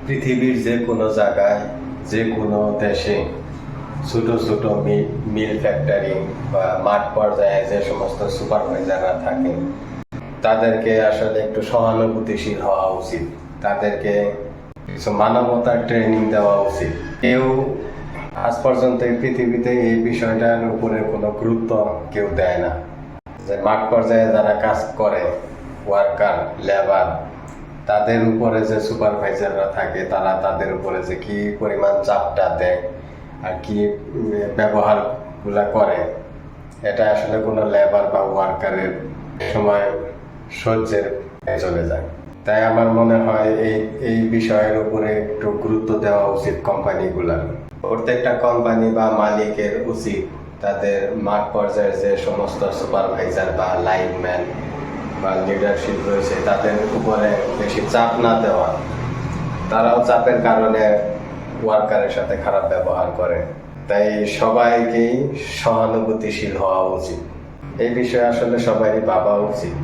পৃথিবীর যে কোনো জায়গায় যে কোনো দেশে ছোট ছোট মিল ফ্যাক্টরি বা মাঠ পর্যায়ে যে সমস্ত সুপারভাইজাররা থাকে তাদেরকে আসলে একটু সহানুভূতিশীল হওয়া উচিত। তাদেরকে কিছু মানবতার ট্রেনিং দেওয়া উচিত। কেউ আজ পর্যন্ত এই পৃথিবীতে এই বিষয়টার উপরে কোনো গুরুত্ব কেউ দেয় না যে মাঠ পর্যায়ে যারা কাজ করে, ওয়ার্কার, লেবার, তাদের উপরে যে সুপারভাইজাররা থাকে তারা তাদের উপরে যে কি পরিমাণ চাপটা দেয় আর কি ব্যবহারগুলা করে, এটা আসলে কোনো লেবার বা ওয়ার্কারের সময় সহ্যের চলে যায়। তাই আমার মনে হয় এই বিষয়ের উপরে একটু গুরুত্ব দেওয়া উচিত কোম্পানিগুলার। প্রত্যেকটা কোম্পানি বা মালিকের উচিত তাদের মাঠ পর্যায়ের যে সমস্ত সুপারভাইজার বা লাইনম্যান বা লিডারশিপ রয়েছে তাদের উপরে বেশি চাপ না দেওয়া। তারাও চাপের কারণে ওয়ার্কারের সাথে খারাপ ব্যবহার করে। তাই সবাইকেই সহানুভূতিশীল হওয়া উচিত। এই বিষয়ে আসলে সবারই ভাবা উচিত।